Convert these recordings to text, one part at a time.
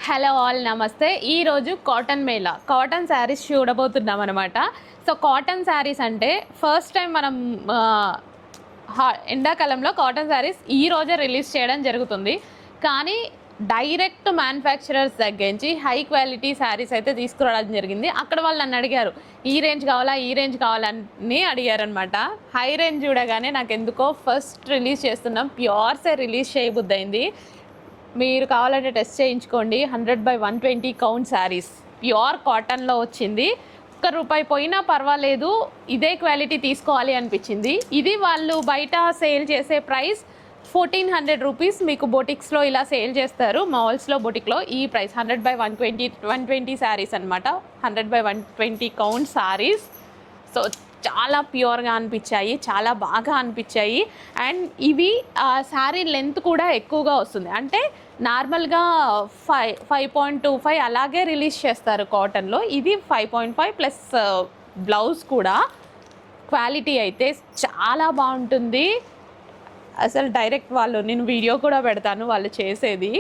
Hello all నమస్తే. ఈరోజు cotton Mela cotton saris చూడబోతున్నాం అనమాట. సో కాటన్ శారీస్ అంటే ఫస్ట్ టైం మనం ఎండాకాలంలో కాటన్ శారీస్ ఈ రోజే రిలీజ్ చేయడం జరుగుతుంది. కానీ డైరెక్ట్ మ్యానుఫ్యాక్చరర్స్ తగ్గించి హై క్వాలిటీ శారీస్ అయితే తీసుకురావడం జరిగింది. అక్కడ వాళ్ళు నన్ను అడిగారు, ఈ రేంజ్ కావాలా ఈ రేంజ్ కావాలని అడిగారనమాట. హై రేంజ్ చూడగానే నాకు ఎందుకో ఫస్ట్ రిలీజ్ చేస్తున్నాం ప్యూర్సే రిలీజ్ చేయబుద్దయింది. మీరు కావాలంటే టెస్ట్ చేయించుకోండి. 100/120 కౌంట్ శారీస్ ప్యూర్ కాటన్లో వచ్చింది. ₹1 పోయినా పర్వాలేదు, ఇదే క్వాలిటీ తీసుకోవాలి అనిపించింది. ఇది వాళ్ళు బయట సేల్ చేసే ప్రైస్ ₹1400. మీకు బొటిక్స్లో ఇలా సేల్ చేస్తారు, మాల్స్లో బొటిక్లో ఈ ప్రైస్ 100/120 శారీస్ అనమాట. 100/120 కౌంట్ శారీస్. సో చాలా ప్యూర్గా అనిపించాయి, చాలా బాగా అనిపించాయి. అండ్ ఇవి శారీ లెంత్ కూడా ఎక్కువగా వస్తుంది. అంటే నార్మల్గా 5.25 అలాగే రిలీజ్ చేస్తారు కాటన్లో. ఇది 5.5 ప్లస్ బ్లౌజ్ కూడా. క్వాలిటీ అయితే చాలా బాగుంటుంది. అసలు డైరెక్ట్ నేను వీడియో కూడా పెడతాను వాళ్ళు చేసేది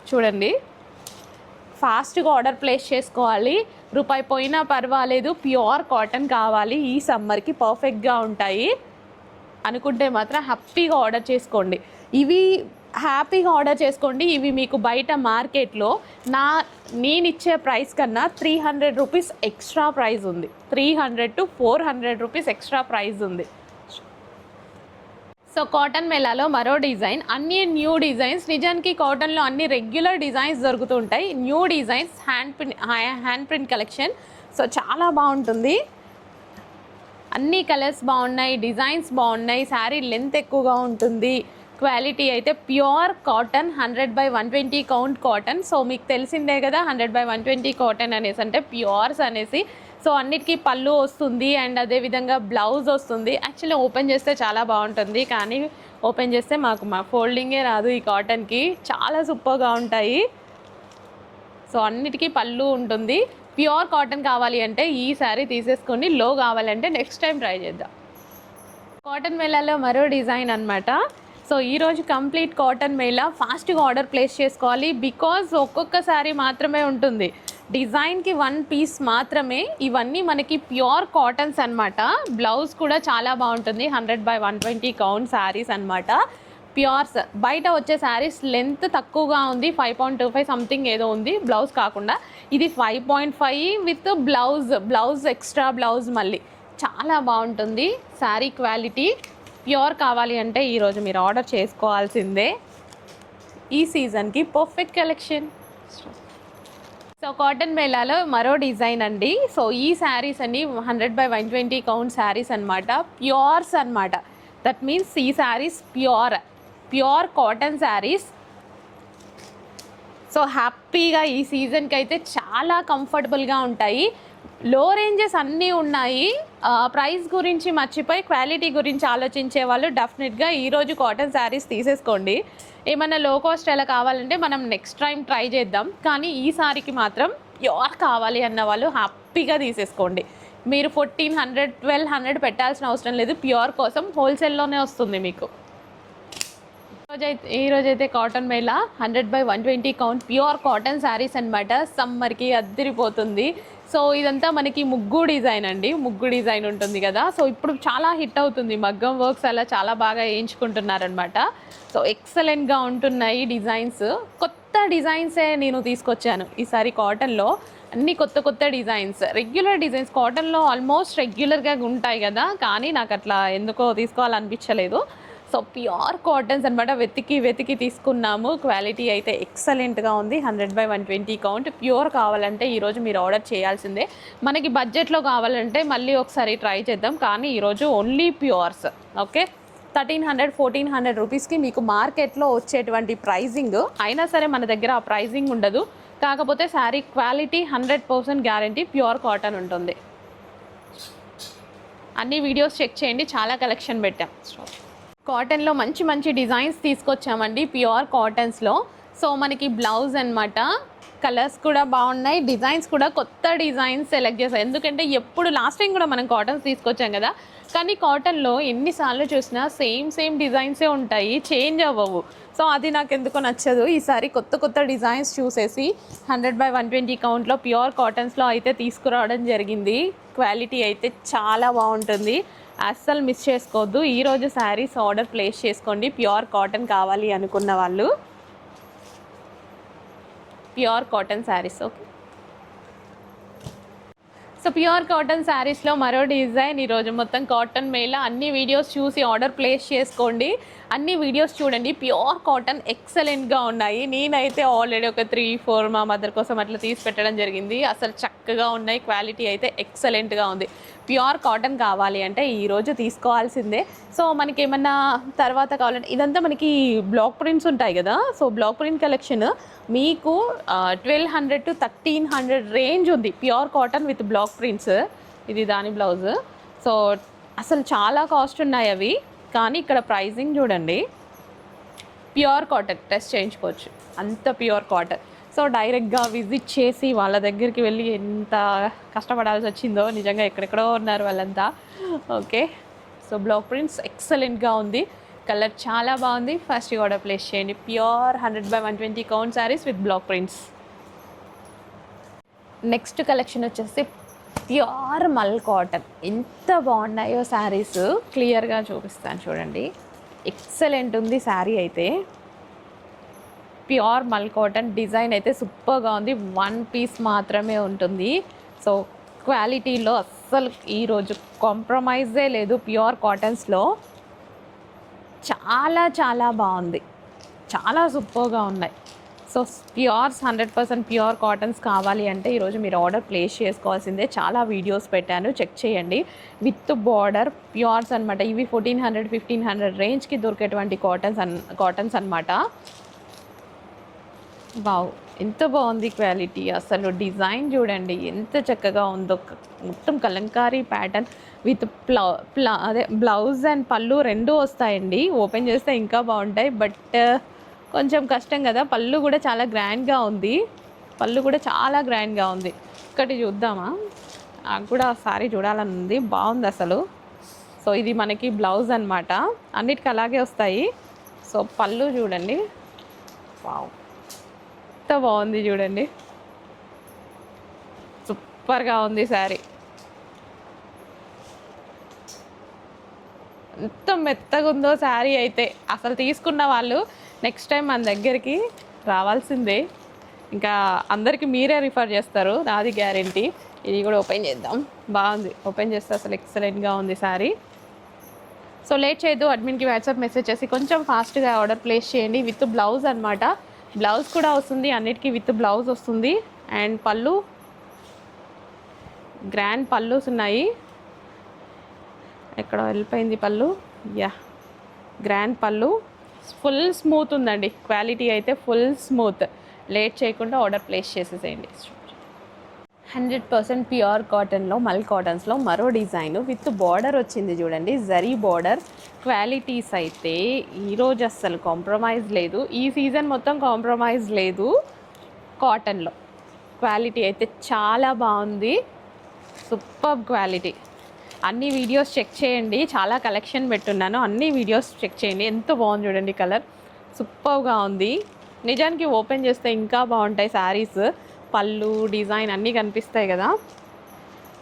చూడండి. ఫాస్ట్గా ఆర్డర్ ప్లేస్ చేసుకోవాలి. ₹1 పోయినా పర్వాలేదు, ప్యూర్ కాటన్ కావాలి, ఈ సమ్మర్కి పర్ఫెక్ట్గా ఉంటాయి అనుకుంటే మాత్రం హ్యాపీగా ఆర్డర్ చేసుకోండి. ఇవి హ్యాపీగా ఆర్డర్ చేసుకోండి. ఇవి మీకు బయట మార్కెట్లో నేను ఇచ్చే ప్రైస్ కన్నా ₹300 ఎక్స్ట్రా ప్రైస్ ఉంది. 300 to 400 రూపీస్ ఎక్స్ట్రా ప్రైస్ ఉంది. సో కాటన్ మేళాలో మరో డిజైన్, అన్ని న్యూ డిజైన్స్. నిజానికి కాటన్లో అన్ని రెగ్యులర్ డిజైన్స్ దొరుకుతుంటాయి. New designs, hand print collection. So చాలా బాగుంటుంది. అన్ని కలర్స్ బాగున్నాయి, డిజైన్స్ బాగున్నాయి, శారీ లెంత్ ఎక్కువగా ఉంటుంది. క్వాలిటీ అయితే pure cotton, 100/120 count cotton. So మీకు తెలిసిందే కదా 100/120 కాటన్ అనేసి అంటే ప్యూర్స్ అనేసి. సో అన్నిటికీ పళ్ళు వస్తుంది అండ్ అదేవిధంగా బ్లౌజ్ వస్తుంది. యాక్చువల్లీ ఓపెన్ చేస్తే చాలా బాగుంటుంది, కానీ ఓపెన్ చేస్తే మా ఫోల్డింగే రాదు ఈ కాటన్కి. చాలా సూపర్గా ఉంటాయి. సో అన్నిటికీ పళ్ళు ఉంటుంది. ప్యూర్ కాటన్ కావాలి అంటే ఈ శారీ తీసేసుకోండి. లో కావాలంటే నెక్స్ట్ టైం ట్రై చేద్దాం. కాటన్ మేళాలో మరో డిజైన్ అనమాట. సో ఈరోజు కంప్లీట్ కాటన్ మేళా. ఫాస్ట్గా ఆర్డర్ ప్లేస్ చేసుకోవాలి, బికాజ్ ఒక్కొక్క శారీ మాత్రమే ఉంటుంది. డిజైన్కి 1 పీస్ మాత్రమే. ఇవన్నీ మనకి ప్యూర్ కాటన్స్ అనమాట. బ్లౌజ్ కూడా చాలా బాగుంటుంది. 100/120 కౌంట్ శారీస్ అనమాట. ప్యూర్స్. బయట వచ్చే శారీస్ లెంత్ తక్కువగా ఉంది, 5.25 సంథింగ్ ఏదో ఉంది బ్లౌజ్ కాకుండా. ఇది 5.5 విత్ బ్లౌజ్ ఎక్స్ట్రా బ్లౌజ్ మళ్ళీ. చాలా బాగుంటుంది శారీ క్వాలిటీ. ప్యూర్ కావాలి అంటే ఈరోజు మీరు ఆర్డర్ చేసుకోవాల్సిందే. ఈ సీజన్కి పర్ఫెక్ట్ కలెక్షన్. సో కాటన్ మేళాలో మరో డిజైన్ అండి. సో ఈ శారీస్ అన్ని 100/120 కౌంట్ శారీస్ అనమాట. ప్యూర్స్ అనమాట. దట్ మీన్స్ ఈ saris pure cotton saris. So హ్యాపీగా ఈ సీజన్కి అయితే చాలా కంఫర్టబుల్గా ఉంటాయి. లో రేంజెస్ అన్నీ ఉన్నాయి. ప్రైస్ గురించి మర్చిపోయి క్వాలిటీ గురించి ఆలోచించే వాళ్ళు డెఫినెట్గా ఈరోజు కాటన్ శారీస్ తీసేసుకోండి. ఏమన్నా లో కాస్ట్ ఎలా కావాలంటే మనం నెక్స్ట్ టైం ట్రై చేద్దాం. కానీ ఈ సారీకి మాత్రం ప్యూర్ కావాలి అన్న వాళ్ళు హ్యాపీగా తీసేసుకోండి. మీరు 1400, 1200 పెట్టాల్సిన అవసరం లేదు. ప్యూర్ కోసం హోల్సేల్లోనే వస్తుంది మీకు. ఈరోజైతే cotton Mela 100/120 count pure cotton saris అనమాట. సమ్మర్కి అద్దరిపోతుంది. సో ఇదంతా మనకి ముగ్గు డిజైన్ అండి. ముగ్గు డిజైన్ ఉంటుంది కదా. సో ఇప్పుడు చాలా హిట్ అవుతుంది. మగ్గం వర్క్స్ అలా చాలా బాగా వేయించుకుంటున్నారనమాట. సో ఎక్సలెంట్గా ఉంటున్నాయి డిజైన్స్. కొత్త డిజైన్సే నేను తీసుకొచ్చాను ఈసారి కాటన్లో. అన్ని కొత్త డిజైన్స్, రెగ్యులర్ డిజైన్స్. కాటన్లో ఆల్మోస్ట్ రెగ్యులర్గా ఉంటాయి కదా, కానీ నాకు అట్లా ఎందుకో తీసుకోవాలనిపించలేదు. సో ప్యూర్ కాటన్స్ అనమాట. వెతికి తీసుకున్నాము. క్వాలిటీ అయితే ఎక్సలెంట్గా ఉంది. 100/120 కౌంట్. ప్యూర్ కావాలంటే ఈరోజు మీరు ఆర్డర్ చేయాల్సిందే. మనకి బడ్జెట్లో కావాలంటే మళ్ళీ ఒకసారి ట్రై చేద్దాం, కానీ ఈరోజు ఓన్లీ ప్యూర్స్. ఓకే, 1300, 1400 రూపీస్కి మీకు మార్కెట్లో వచ్చేటువంటి ప్రైజింగ్ అయినా సరే మన దగ్గర ఆ ప్రైజింగ్ ఉండదు. కాకపోతే sari quality 100% guarantee pure cotton ఉంటుంది. అన్ని వీడియోస్ చెక్ చేయండి, చాలా కలెక్షన్ పెట్టాం. కాటన్లో మంచి డిజైన్స్ తీసుకొచ్చామండి ప్యూర్ కాటన్స్లో. సో మనకి బ్లౌజ్ అనమాట. కలర్స్ కూడా బాగున్నాయి, డిజైన్స్ కూడా కొత్త డిజైన్స్ సెలెక్ట్ చేశారు. ఎందుకంటే ఎప్పుడు లాస్ట్ టైం కూడా మనం కాటన్స్ తీసుకొచ్చాం కదా, కానీ కాటన్లో ఎన్నిసార్లు చూసినా సేమ్ డిజైన్సే ఉంటాయి, చేంజ్ అవ్వవు. సో అది నాకు ఎందుకో నచ్చదు. ఈసారి కొత్త డిజైన్స్ చూసేసి 100/120 కౌంట్లో ప్యూర్ కాటన్స్లో అయితే తీసుకురావడం జరిగింది. క్వాలిటీ అయితే చాలా బాగుంటుంది, అస్సలు మిస్ చేసుకోవద్దు. ఈరోజు శారీస్ ఆర్డర్ ప్లేస్ చేసుకోండి ప్యూర్ కాటన్ కావాలి అనుకున్న వాళ్ళు. Pure cotton saris. Okay, so pure cotton శారీస్లో మరో డిజైన్. ఈరోజు మొత్తం కాటన్ మేళ, అన్ని వీడియోస్ చూసి ఆర్డర్ ప్లేస్ చేసుకోండి. అన్ని వీడియోస్ చూడండి, ప్యూర్ కాటన్ ఎక్సలెంట్గా ఉన్నాయి. నేనైతే ఆల్రెడీ ఒక 3-4 మా మదర్ కోసం అట్లా తీసి పెట్టడం జరిగింది. అసలు చక్కగా ఉన్నాయి, క్వాలిటీ అయితే ఎక్సలెంట్గా ఉంది. ప్యూర్ కాటన్ కావాలి అంటే ఈరోజు తీసుకోవాల్సిందే. సో మనకి ఏమన్నా తర్వాత కావాలంటే ఇదంతా మనకి బ్లాక్ ప్రింట్స్ ఉంటాయి కదా, సో బ్లాక్ ప్రింట్ కలెక్షన్ మీకు 1200 to 1300 రేంజ్ ఉంది. Pure cotton with block prints. ఇది దాని బ్లౌజ్. సో అసలు చాలా కాస్ట్ ఉన్నాయి అవి, కానీ ఇక్కడ ప్రైజింగ్ చూడండి. ప్యూర్ కాటన్ టెస్ట్ చేయించుకోవచ్చు, అంత ప్యూర్ కాటన్. సో డైరెక్ట్గా విజిట్ చేసి వాళ్ళ దగ్గరికి వెళ్ళి ఎంత కష్టపడాల్సి వచ్చిందో, నిజంగా ఎక్కడెక్కడో ఉన్నారు వాళ్ళంతా. ఓకే, సో బ్లాక్ ప్రింట్స్ ఎక్సలెంట్గా ఉంది, కలర్ చాలా బాగుంది. ఫస్ట్ ఆర్డర్ ప్లేస్ చేయండి. Pure 100/120 count saris with block prints. Next collection వచ్చేసి ప్యూర్ మల్ కాటన్. ఎంత బాగున్నాయో శారీస్, క్లియర్గా చూపిస్తాను చూడండి. ఎక్సలెంట్ ఉంది శారీ అయితే. ప్యూర్ మల్ కాటన్ డిజైన్ అయితే సూపర్గా ఉంది. 1 పీస్ మాత్రమే ఉంటుంది. సో క్వాలిటీలో అస్సలు ఈరోజు కాంప్రమైజే లేదు. ప్యూర్ కాటన్స్లో చాలా బాగుంది, చాలా సూపర్గా ఉన్నాయి. సో ప్యూర్స్ 100% ప్యూర్ కాటన్స్ కావాలి అంటే ఈరోజు మీరు ఆర్డర్ ప్లేస్ చేసుకోవాల్సిందే. చాలా వీడియోస్ పెట్టాను, చెక్ చేయండి. విత్ బార్డర్ ప్యూర్స్ అనమాట. ఇవి 1400-1500 రేంజ్కి దొరికేటువంటి కాటన్స్ అనమాట. వావ్, ఎంత బాగుంది క్వాలిటీ. అసలు డిజైన్ చూడండి ఎంత చక్కగా ఉందో. మొత్తం కలంకారీ ప్యాటర్న్ విత్ అదే బ్లౌజ్ అండ్ పళ్ళు రెండు వస్తాయండి. ఓపెన్ చేస్తే ఇంకా బాగుంటాయి, బట్ కొంచెం కష్టం కదా. పళ్ళు కూడా చాలా గ్రాండ్గా ఉంది. ఒకటి చూద్దామా? నాకు కూడా సారీ చూడాలని ఉంది, బాగుంది అసలు. సో ఇది మనకి బ్లౌజ్ అనమాట, అన్నిటికీ అలాగే వస్తాయి. సో పళ్ళు చూడండి, వావ్ ఎంత బాగుంది చూడండి, సూపర్గా ఉంది శారీ. ఎంత మెత్తగా ఉందో శారీ అయితే. అసలు తీసుకున్న వాళ్ళు నెక్స్ట్ టైం మన దగ్గరికి రావాల్సిందే. ఇంకా అందరికీ మీరే రిఫర్ చేస్తారు, నాది గ్యారెంటీ. ఇది కూడా ఓపెన్ చేద్దాం. బాగుంది, ఓపెన్ చేస్తే అసలు ఎక్సలెంట్గా ఉంది శారీ. సో లేట్ చేయొద్దు, అడ్మిన్కి వాట్సాప్ మెసేజ్ చేసి కొంచెం ఫాస్ట్గా ఆర్డర్ ప్లేస్ చేయండి. విత్ బ్లౌజ్ అనమాట. బ్లౌజ్ కూడా వస్తుంది, అన్నిటికీ విత్ బ్లౌజ్ వస్తుంది. అండ్ పళ్ళు, గ్రాండ్ పళ్ళుస్ ఉన్నాయి. ఎక్కడ వెళ్ళిపోయింది పళ్ళు? యా, గ్రాండ్ పళ్ళు. ఫుల్ స్మూత్ ఉందండి, క్వాలిటీ అయితే ఫుల్ స్మూత్. లేట్ చేయకుండా ఆర్డర్ ప్లేస్ చేసేసేయండి. 100% ప్యూర్ కాటన్లో మల్ కాటన్స్లో మరో డిజైన్ విత్ బార్డర్ వచ్చింది చూడండి, జరీ బార్డర్. క్వాలిటీస్ అయితే ఈరోజు అస్సలు కాంప్రమైజ్ లేదు. ఈ సీజన్ మొత్తం కాంప్రమైజ్ లేదు కాటన్లో. క్వాలిటీ అయితే చాలా బాగుంది, సూపర్ క్వాలిటీ. అన్ని వీడియోస్ చెక్ చేయండి, చాలా కలెక్షన్ పెట్టున్నాను, అన్ని వీడియోస్ చెక్ చేయండి. ఎంత బాగుంది చూడండి, కలర్ సూపర్గా ఉంది. నిజానికి ఓపెన్ చేస్తే ఇంకా బాగుంటాయి శారీస్. పళ్ళు డిజైన్ అన్నీ కనిపిస్తాయి కదా,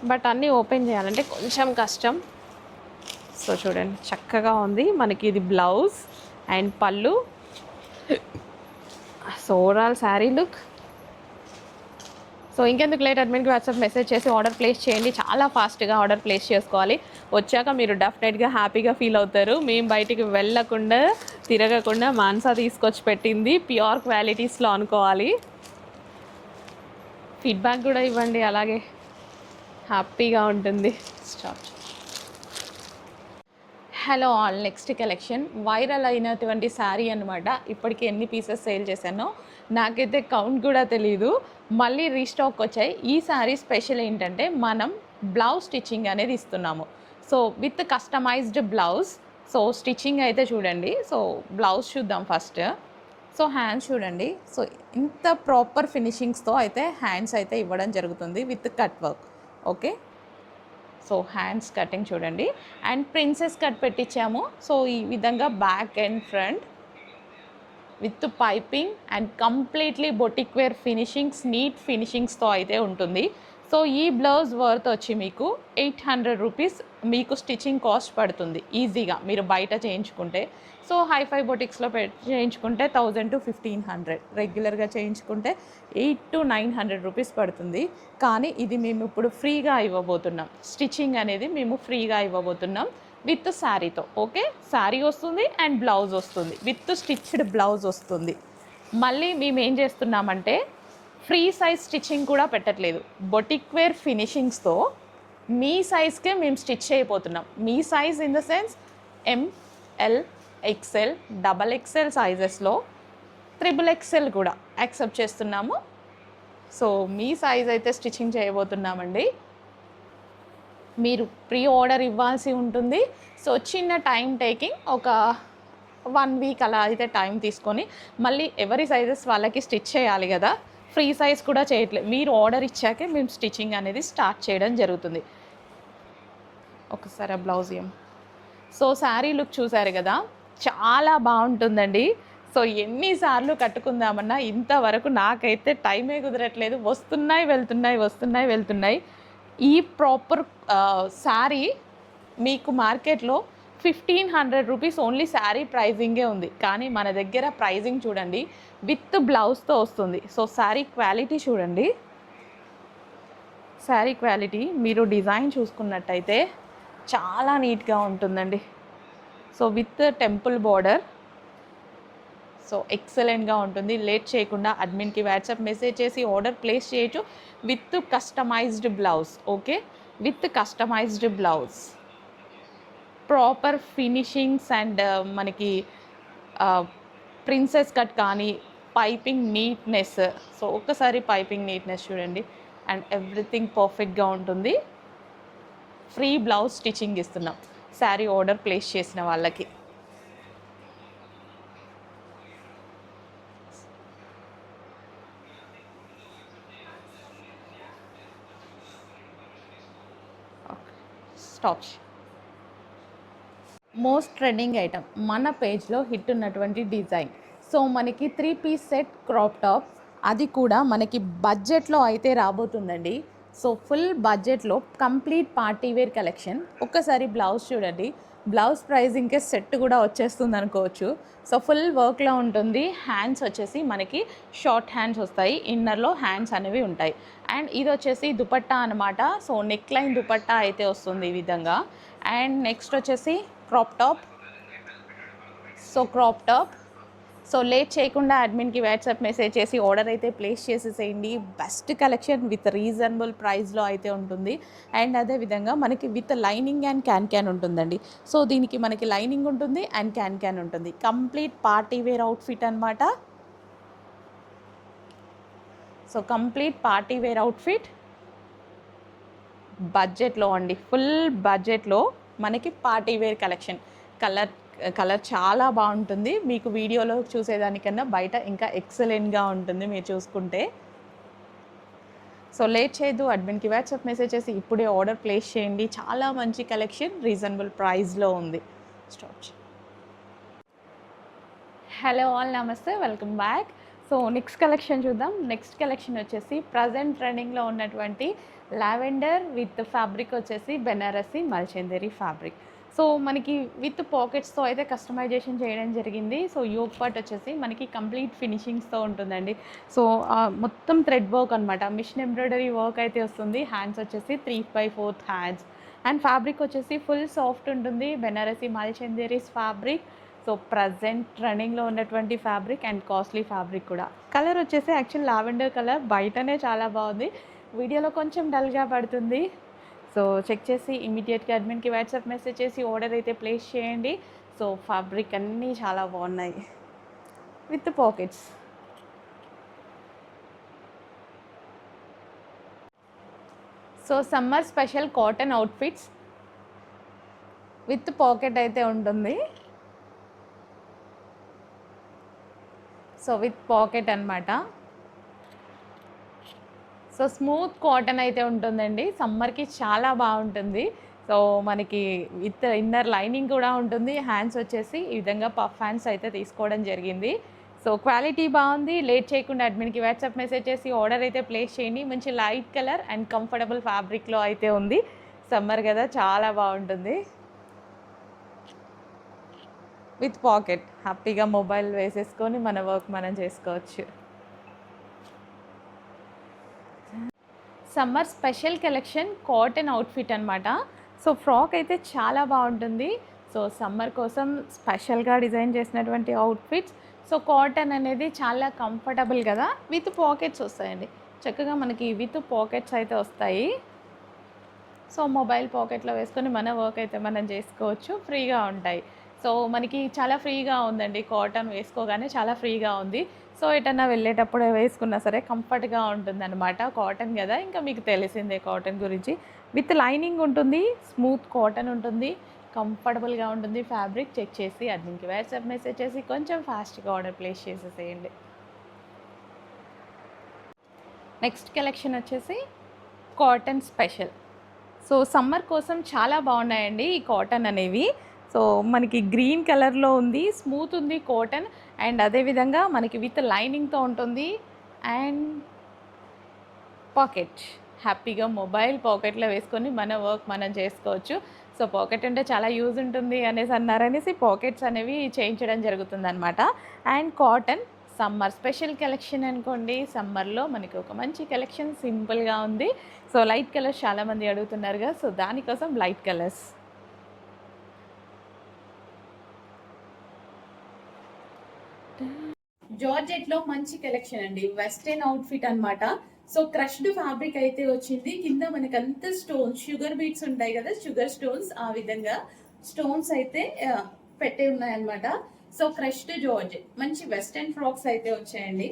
బట్ అన్నీ ఓపెన్ చేయాలంటే కొంచెం కష్టం. సో చూడండి చక్కగా ఉంది. మనకి ఇది బ్లౌజ్ అండ్ పళ్ళు. So overall sari look. So ఇంకెందుకు లేట్, అడ్మిన్కి వాట్సాప్ మెసేజ్ చేసి ఆర్డర్ ప్లేస్ చేయండి. చాలా ఫాస్ట్గా ఆర్డర్ ప్లేస్ చేసుకోవాలి. వచ్చాక మీరు డెఫినెట్గా హ్యాపీగా ఫీల్ అవుతారు. మేము బయటికి వెళ్ళకుండా తిరగకుండా మాన్సా తీసుకొచ్చి పెట్టింది, ప్యూర్ క్వాలిటీస్లో అనుకోవాలి. ఫీడ్బ్యాక్ కూడా ఇవ్వండి, అలాగే హ్యాపీగా ఉంటుంది. Start. Hello all, next collection viral అయినటువంటి శారీ అనమాట. ఇప్పటికి ఎన్ని పీసెస్ సేల్ చేశానో నాకైతే కౌంట్ కూడా తెలీదు, మళ్ళీ రీస్టాక్ వచ్చాయి. ఈ శారీ స్పెషల్ ఏంటంటే మనం బ్లౌజ్ స్టిచ్చింగ్ అనేది ఇస్తున్నాము. So with customized blouse. So stitching అయితే చూడండి. సో బ్లౌజ్ చూద్దాం ఫస్ట్. సో హ్యాండ్స్ చూడండి. సో ఇంత ప్రాపర్ ఫినిషింగ్స్తో అయితే హ్యాండ్స్ అయితే ఇవ్వడం జరుగుతుంది with cut work. Okay, so hands cutting చూడండి. అండ్ ప్రిన్సెస్ కట్ పెట్టించాము. సో ఈ విధంగా back and front with piping and completely boutique wear finishings, neat ఫినిషింగ్స్తో అయితే ఉంటుంది. సో ఈ బ్లౌజ్ వర్త్ వచ్చి మీకు 800 రూపీస్ మీకు స్టిచ్చింగ్ కాస్ట్ పడుతుంది ఈజీగా మీరు బయట చేయించుకుంటే. సో హైఫై బొటిక్స్లో చేయించుకుంటే 1000 to 1500, రెగ్యులర్గా చేయించుకుంటే 800 to 900 రూపీస్ పడుతుంది. కానీ ఇది మేము ఇప్పుడు ఫ్రీగా ఇవ్వబోతున్నాం. స్టిచ్చింగ్ అనేది మేము ఫ్రీగా ఇవ్వబోతున్నాం విత్ శారీతో. ఓకే, శారీ వస్తుంది అండ్ బ్లౌజ్ వస్తుంది, విత్ స్టిచ్డ్ బ్లౌజ్ వస్తుంది. మళ్ళీ మేము ఏం చేస్తున్నామంటే ఫ్రీ సైజ్ స్టిచ్చింగ్ కూడా పెట్టట్లేదు. బొటిక్ వేర్ ఫినిషింగ్స్తో మీ సైజ్కే మేము స్టిచ్ చేయబోతున్నాం. మీ size in the sense ML, XL, XXL సైజెస్లో XXL కూడా యాక్సెప్ట్ చేస్తున్నాము. సో మీ సైజ్ అయితే స్టిచ్చింగ్ చేయబోతున్నామండి. మీరు ప్రీ ఆర్డర్ ఇవ్వాల్సి ఉంటుంది. సో చిన్న టైం టేకింగ్, ఒక 1 వీక్ అలా అయితే టైం తీసుకొని మళ్ళీ ఎవరి సైజెస్ వాళ్ళకి స్టిచ్ చేయాలి కదా. ఫ్రీ సైజ్ కూడా చేయట్లేదు, మీరు ఆర్డర్ ఇచ్చాకే మేము స్టిచ్చింగ్ అనేది స్టార్ట్ చేయడం జరుగుతుంది. ఒకసారి ఆ బ్లౌజ్ ఏం. సో శారీ లుక్ చూసారు కదా, చాలా బాగుంటుందండి. సో ఎన్నిసార్లు కట్టుకుందామన్నా ఇంతవరకు నాకైతే టైమే కుదరట్లేదు. వస్తున్నాయి వెళ్తున్నాయి. ఈ ప్రాపర్ శారీ మీకు మార్కెట్లో 1500 రూపీస్ ఓన్లీ శారీ ప్రైజింగే ఉంది. కానీ మన దగ్గర ప్రైజింగ్ చూడండి, విత్ బ్లౌజ్తో వస్తుంది. సో శారీ క్వాలిటీ చూడండి, శారీ క్వాలిటీ మీరు డిజైన్ చూసుకున్నట్టయితే చాలా నీట్గా ఉంటుందండి. So with temple border, so ఎక్సలెంట్గా ఉంటుంది. లేట్ చేయకుండా అడ్మిన్కి వాట్సాప్ మెసేజ్ చేసి ఆర్డర్ ప్లేస్ చేయొచ్చు with customized blouse. Okay, with customized blouse, proper finishings and మనకి ప్రిన్సెస్ కట్ కానీ పైపింగ్ నీట్నెస్. సో ఒక్కసారి పైపింగ్ నీట్నెస్ చూడండి అండ్ ఎవ్రీథింగ్ పర్ఫెక్ట్గా ఉంటుంది. ఫ్రీ బ్లౌజ్ స్టిచ్చింగ్ ఇస్తున్నాం శారీ ఆర్డర్ ప్లేస్ చేసిన వాళ్ళకి. స్టాప్. మోస్ట్ ట్రెండింగ్ ఐటమ్ మన పేజ్లో హిట్ ఉన్నటువంటి డిజైన్. సో మనకి 3 పీస్ సెట్ క్రాప్ టాప్, అది కూడా మనకి బడ్జెట్లో అయితే రాబోతుందండి. సో ఫుల్ బడ్జెట్లో కంప్లీట్ పార్టీ వేర్ కలెక్షన్. ఒక్కసారి బ్లౌజ్ చూడండి, బ్లౌజ్ ప్రైజింగ్కే సెట్ కూడా వచ్చేస్తుంది అనుకోవచ్చు. సో ఫుల్ వర్క్లో ఉంటుంది. హ్యాండ్స్ వచ్చేసి మనకి షార్ట్ హ్యాండ్స్ వస్తాయి, ఇన్నర్లో హ్యాండ్స్ అనేవి ఉంటాయి. అండ్ ఇది వచ్చేసి దుపట్టా అనమాట. సో నెక్ లైన్ దుపట్టా అయితే వస్తుంది ఈ విధంగా. అండ్ నెక్స్ట్ వచ్చేసి crop top. So crop top, so late చేయకుండా అడ్మిన్కి వాట్సాప్ మెసేజ్ చేసి ఆర్డర్ అయితే ప్లేస్ చేసేసేయండి. బెస్ట్ కలెక్షన్ విత్ రీజనబుల్ ప్రైస్లో అయితే ఉంటుంది. అండ్ అదేవిధంగా మనకి విత్ లైనింగ్ అండ్ క్యాన్ ఉంటుందండి. సో దీనికి మనకి లైనింగ్ ఉంటుంది అండ్ క్యాన్ ఉంటుంది. కంప్లీట్ పార్టీ వేర్ అవుట్ఫిట్ అనమాట. So complete party wear outfit బడ్జెట్లో అండి, ఫుల్ బడ్జెట్లో మనకి పార్టీ వేర్ కలెక్షన్. కలర్ చాలా బాగుంటుంది. మీకు వీడియోలో చూసేదానికన్నా బయట ఇంకా ఎక్సలెంట్గా ఉంటుంది మీరు చూసుకుంటే. సో లేట్ చేయొద్దు, అడ్మిన్కి వాట్సాప్ మెసేజ్ చేసి ఇప్పుడే ఆర్డర్ ప్లేస్ చేయండి. చాలా మంచి కలెక్షన్ రీజనబుల్ ప్రైస్లో ఉంది. స్టాప్. హలో ఆల్, నమస్తే, welcome back. So next collection చూద్దాం. నెక్స్ట్ కలెక్షన్ వచ్చేసి ప్రజెంట్ ట్రెండింగ్లో ఉన్నటువంటి లావెండర్ విత్ ఫ్యాబ్రిక్ వచ్చేసి బెనారసి మల్చందేరి ఫ్యాబ్రిక్. సో మనకి విత్ పాకెట్స్తో అయితే కస్టమైజేషన్ చేయడం జరిగింది. సో యోక్ పార్ట్ వచ్చేసి మనకి కంప్లీట్ ఫినిషింగ్స్తో ఉంటుందండి. సో మొత్తం థ్రెడ్ వర్క్ అనమాట, మిషన్ ఎంబ్రాయిడరీ వర్క్ అయితే వస్తుంది. హ్యాండ్స్ వచ్చేసి 3/4 హ్యాండ్స్. అండ్ ఫ్యాబ్రిక్ వచ్చేసి ఫుల్ సాఫ్ట్ ఉంటుంది, బెనారసి మల్చందేరీస్ ఫ్యాబ్రిక్. సో ప్రజెంట్ రన్నింగ్లో ఉన్నటువంటి ఫ్యాబ్రిక్ అండ్ కాస్ట్లీ ఫ్యాబ్రిక్ కూడా. కలర్ వచ్చేసి యాక్చువల్ లావెండర్ కలర్, బయటనే చాలా బాగుంది, వీడియోలో కొంచెం డల్గా పడుతుంది. సో చెక్ చేసి ఇమీడియట్గా అడ్మిన్కి వాట్సాప్ మెసేజ్ చేసి ఆర్డర్ అయితే ప్లేస్ చేయండి. సో ఫ్యాబ్రిక్ అన్నీ చాలా బాగున్నాయి with pockets. So summer special cotton outfits with pocket అయితే ఉంటుంది. సో విత్ పాకెట్ అనమాట. సో స్మూత్ కాటన్ అయితే ఉంటుందండి, సమ్మర్కి చాలా బాగుంటుంది. సో మనకి విత్ ఇన్నర్ లైనింగ్ కూడా ఉంటుంది. హ్యాండ్స్ వచ్చేసి ఈ విధంగా పఫ్ హ్యాండ్స్ అయితే తీసుకోవడం జరిగింది. సో క్వాలిటీ బాగుంది. లేట్ చేయకుండా అడ్మిన్కి వాట్సాప్ మెసేజ్ చేసి ఆర్డర్ అయితే ప్లేస్ చేయండి. మంచి లైట్ కలర్ అండ్ కంఫర్టబుల్ ఫ్యాబ్రిక్లో అయితే ఉంది. సమ్మర్ కదా, చాలా బాగుంటుంది. విత్ పాకెట్, హ్యాపీగా మొబైల్ వేసేసుకొని మన వర్క్ మనం చేసుకోవచ్చు. Summer special collection cotton outfit అనమాట. సో ఫ్రాక్ అయితే చాలా బాగుంటుంది. సో సమ్మర్ కోసం స్పెషల్గా డిజైన్ చేసినటువంటి అవుట్ఫిట్స్. సో కాటన్ అనేది చాలా కంఫర్టబుల్ కదా, విత్ పాకెట్స్ వస్తాయండి. చక్కగా మనకి విత్ పాకెట్స్ అయితే వస్తాయి. సో మొబైల్ పాకెట్లో వేసుకొని మన వర్క్ అయితే మనం చేసుకోవచ్చు, ఫ్రీగా ఉంటాయి. సో మనకి చాలా ఫ్రీగా ఉందండి, కాటన్ వేసుకోగానే చాలా ఫ్రీగా ఉంది. సో ఎటన్నా వెళ్ళేటప్పుడు వేసుకున్నా సరే కంఫర్ట్గా ఉంటుందన్నమాట. కాటన్ కదా, ఇంకా మీకు తెలిసిందే కాటన్ గురించి. విత్ లైనింగ్ ఉంటుంది, స్మూత్ కాటన్ ఉంటుంది, కంఫర్టబుల్గా ఉంటుంది. ఫ్యాబ్రిక్ చెక్ చేసి అడ్మిన్కి వాట్సాప్ మెసేజ్ చేసి కొంచెం ఫాస్ట్గా ఆర్డర్ ప్లేస్ చేసేసేయండి. నెక్స్ట్ కలెక్షన్ వచ్చేసి కాటన్ స్పెషల్. సో సమ్మర్ కోసం చాలా బాగున్నాయండి ఈ కాటన్ అనేవి. సో మనకి గ్రీన్ కలర్లో ఉంది, స్మూత్ ఉంది కాటన్. అండ్ అదేవిధంగా మనకి విత్ లైనింగ్తో ఉంటుంది. అండ్ పాకెట్, హ్యాపీగా మొబైల్ పాకెట్లో వేసుకొని మన వర్క్ మనం చేసుకోవచ్చు. సో పాకెట్ అంటే చాలా యూజ్ ఉంటుంది అనేసి అన్నారనేసి పాకెట్స్ అనేవి చేయించడం జరుగుతుంది అనమాట. And cotton summer special collection అనుకోండి. సమ్మర్లో మనకి ఒక మంచి కలెక్షన్, సింపుల్గా ఉంది. సో లైట్ కలర్స్ చాలామంది అడుగుతున్నారుగా, సో దానికోసం లైట్ కలర్స్. జార్జెట్లో మంచి కలెక్షన్ అండి, వెస్టర్న్ అవుట్ఫిట్ అనమాట. సో క్రష్డ్ ఫ్యాబ్రిక్ అయితే వచ్చింది. కింద మనకి అంత స్టోన్స్, షుగర్ బీట్స్ ఉంటాయి కదా, షుగర్ స్టోన్స్, ఆ విధంగా స్టోన్స్ అయితే పెట్టి ఉన్నాయన్నమాట. సో క్రష్డ్ జార్జెట్, మంచి వెస్టర్న్ ఫ్రాక్స్ అయితే వచ్చాయండి.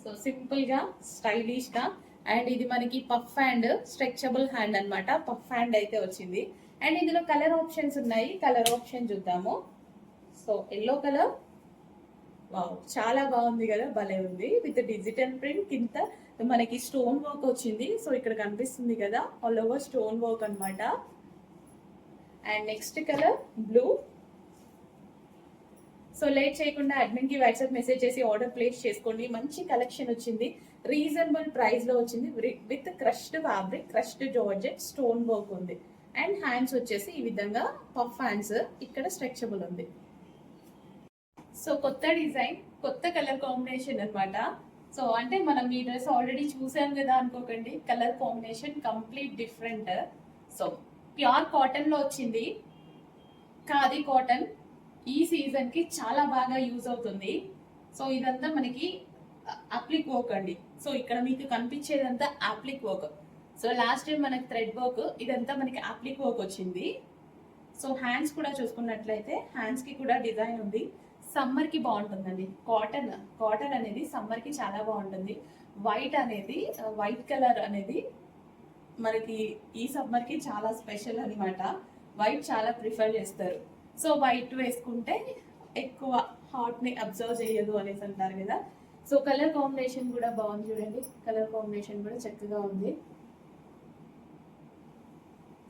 సో సింపుల్ గా, స్టైలిష్ గా. అండ్ ఇది మనకి పఫ్ హ్యాండ్, స్ట్రెచబుల్ హ్యాండ్ అనమాట. పఫ్ హ్యాండ్ అయితే వచ్చింది. అండ్ ఇందులో కలర్ ఆప్షన్స్ ఉన్నాయి, కలర్ ఆప్షన్ చూద్దాము. సో ఎల్లో కలర్, వావ్ చాలా బాగుంది కదా, భలే ఉంది. విత్ డిజిటల్ ప్రింట్, కింద మనకి స్టోన్ వర్క్ వచ్చింది. సో ఇక్కడ కనిపిస్తుంది కదా, ఆల్ ఓవర్ స్టోన్ వర్క్ అనమాట. And next colour blue. So late చేయకుండా అడ్మిన్కి వాట్సాప్ మెసేజ్ చేసి ఆర్డర్ ప్లేస్ చేసుకోండి. మంచి కలెక్షన్ వచ్చింది, రీజనబుల్ ప్రైస్లో వచ్చింది. With crushed fabric, crushed georgette, stone work ఉంది. అండ్ హ్యాండ్స్ వచ్చేసి ఈ విధంగా పఫ్ హ్యాండ్స్, ఇక్కడ స్ట్రెచబుల్ ఉంది. సో కొత్త డిజైన్, కొత్త కలర్ కాంబినేషన్ అనమాట. సో అంటే మనం ఈ డ్రెస్ ఆల్రెడీ చూసాం కదా అనుకోకండి, colour combination complete different. So pure cotton లో వచ్చింది, ఖాదీ కాటన్. ఈ సీజన్ కి చాలా బాగా యూజ్ అవుతుంది. సో ఇదంతా మనకి అప్లిక్ వర్క్ అండి. సో ఇక్కడ మీకు కనిపించేదంతా applique work. So last time మనకి థ్రెడ్ వర్క్, ఇదంతా మనకి అప్లిక్ వర్క్ వచ్చింది. సో హ్యాండ్స్ కూడా చూసుకున్నట్లయితే హ్యాండ్స్ కి కూడా డిజైన్ ఉంది. సమ్మర్ కి బాగుంటుందండి కాటన్. కాటన్ అనేది సమ్మర్ కి చాలా బాగుంటుంది. వైట్ అనేది, వైట్ కలర్ అనేది మనకి ఈ సమ్మర్ కి చాలా స్పెషల్ అనమాట. వైట్ చాలా ప్రిఫర్ చేస్తారు. సో వైట్ వేసుకుంటే ఎక్కువ హాట్ ని అబ్జర్వ్ చేయదు అనేసి అంటారు కదా. సో కలర్ కాంబినేషన్ కూడా బాగుంది చూడండి, కలర్ కాంబినేషన్ కూడా చక్కగా ఉంది.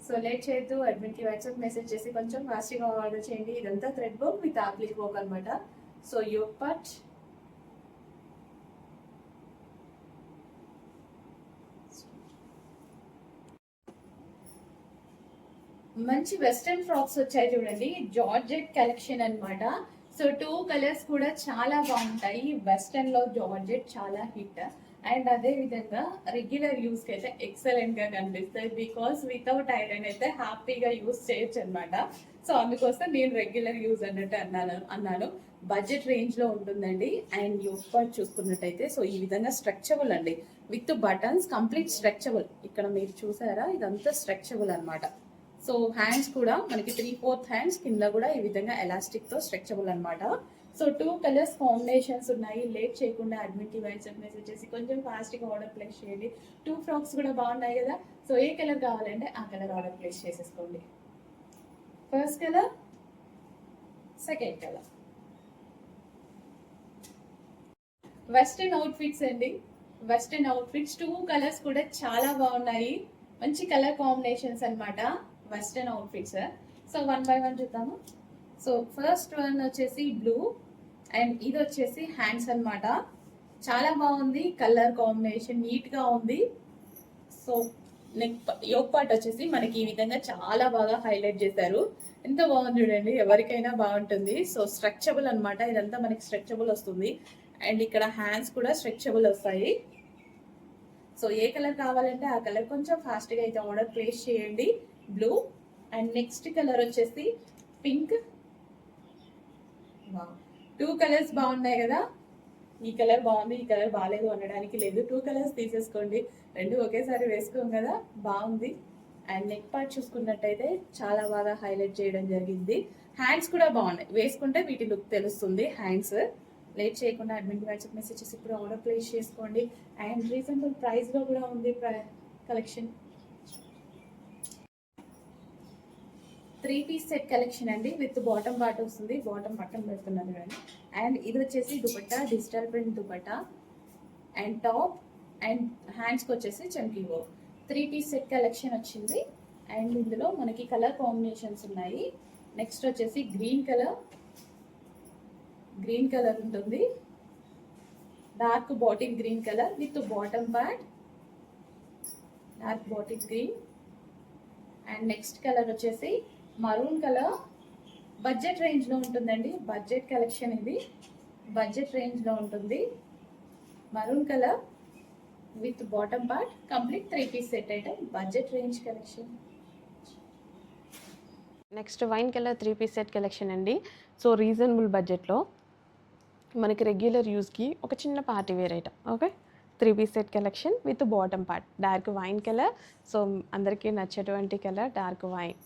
సో లేట్ చేయొద్దు, అడ్మిన్కి వాట్సాప్ మెసేజ్ చేసి కొంచెం ఫాస్ట్గా ఆర్డర్ చేయండి. ఇదంతా థ్రెడ్ వర్క్ విత్ అప్లిక్ వర్క్ అనమాట. సో యోక్ పార్ట్, మంచి వెస్టర్న్ ఫ్రాక్స్ వచ్చాయి చూడండి, జార్జెట్ కలెక్షన్ అనమాట. సో 2 కలర్స్ కూడా చాలా బాగుంటాయి. వెస్టర్న్ లో జార్జెట్ చాలా హిట్. అండ్ అదే విధంగా రెగ్యులర్ యూస్ కి అయితే ఎక్సలెంట్ గా కనిపిస్తాయి. బికాస్ వితౌట్ ఐరన్ అయితే హ్యాపీగా యూస్ చేయొచ్చు అనమాట. సో అందుకోసం నేను రెగ్యులర్ యూజ్ అన్నట్టు అన్నాను. బడ్జెట్ రేంజ్ లో ఉంటుందండి. అండ్ యూస్ పార్ట్ చూసుకున్నట్టయితే సో ఈ విధంగా స్ట్రెచబుల్ అండి, విత్ బటన్స్, కంప్లీట్ స్ట్రెచబుల్. ఇక్కడ మీరు చూసారా, ఇదంతా స్ట్రెచబుల్ అనమాట. సో హ్యాండ్స్ కూడా మనకి 3/4 హ్యాండ్స్, కింద కూడా ఈ విధంగా ఎలాస్టిక్ తో స్ట్రెచబుల్ అనమాట. సో 2 కలర్స్ కాంబినేషన్స్ ఉన్నాయి. లేట్ చేయకుండా అడ్మిన్కి వాట్సాప్ మెసేజ్ చేసి కొంచెం ఫాస్ట్గా ఆర్డర్ ప్లేస్ చేయండి. 2 ఫ్రాక్స్ కూడా బాగున్నాయి కదా. సో ఏ కలర్ కావాలంటే ఆ కలర్ ఆర్డర్ ప్లేస్ చేసేసుకోండి. First colour, second colour. Western outfits అండి. వెస్ట్రన్ అవుట్ఫిట్స్ 2 కలర్స్ కూడా చాలా బాగున్నాయి. మంచి కలర్ కాంబినేషన్స్ అన్నమాట western outfits. So one by one చూద్దాము. సో ఫస్ట్ వన్ వచ్చేసి బ్లూ అండ్ ఇది వచ్చేసి హ్యాండ్స్ అన్నమాట. చాలా బాగుంది కలర్ కాంబినేషన్, నీట్ గా ఉంది. సో నెక్ యోక్ పార్ట్ వచ్చేసి మనకి ఈ విధంగా చాలా బాగా హైలైట్ చేశారు. ఎంత బాగుంది చూడండి, ఎవరికైనా బాగుంటుంది. సో స్ట్రెచబుల్ అన్నమాట, ఇదంతా మనకి స్ట్రెచబుల్ వస్తుంది. అండ్ ఇక్కడ హ్యాండ్స్ కూడా స్ట్రెచబుల్ వస్తాయి. సో ఏ కలర్ కావాలంటే ఆ కలర్ కొంచెం ఫాస్ట్గా అయితే ఆర్డర్ ప్లేస్ చేయండి. బ్లూ అండ్ నెక్స్ట్ కలర్ వచ్చేసి పింక్. 2 కలర్స్ బాగున్నాయి కదా. ఈ కలర్ బాగుంది, ఈ కలర్ బాగాలేదు అనడానికి లేదు. 2 కలర్స్ తీసేసుకోండి, 2 ఒకేసారి వేసుకోం కదా, బాగుంది. అండ్ నెక్ పార్ట్ చూసుకున్నట్టయితే చాలా బాగా హైలైట్ చేయడం జరిగింది. హ్యాండ్స్ కూడా బాగున్నాయి, వేసుకుంటే వీటి లుక్ తెలుస్తుంది. హ్యాండ్స్ లేట్ చేయకుండా అడ్మిన్ వాట్సాప్ మెసేజ్ చేసి ఇప్పుడు ఆర్డర్ ప్లేస్ చేసుకోండి. అండ్ రీజనబుల్ ప్రైస్లో కూడా ఉంది కలెక్షన్. 3 పీస్ సెట్ కలెక్షన్ అండి, విత్ బాటమ్ పార్ట్ వస్తుంది. బాటమ్ పక్కన పెడుతున్నాను కానీ. అండ్ ఇది వచ్చేసి dupatta, digital print dupatta and top and హ్యాండ్స్కి వచ్చేసి చమ్కీ వర్క్. 3 పీస్ సెట్ కలెక్షన్ వచ్చింది. అండ్ ఇందులో మనకి కలర్ కాంబినేషన్స్ ఉన్నాయి. నెక్స్ట్ వచ్చేసి గ్రీన్ కలర్ ఉంటుంది, dark bottle green colour with bottom part, dark bottle green. And next colour వచ్చేసి మరూన్ కలర్. బడ్జెట్ రేంజ్లో ఉంటుందండి, బడ్జెట్ కలెక్షన్ ఇది, బడ్జెట్ రేంజ్లో ఉంటుంది. Maroon colour with bottom part, complete 3 piece set item, budget range collection. Next wine colour 3 piece set collection అండి. So reasonable బడ్జెట్లో మనకి regular యూస్కి ఒక చిన్న party wear item. Okay, 3 piece set collection with bottom part, dark wine colour. So అందరికీ నచ్చేటువంటి colour dark wine.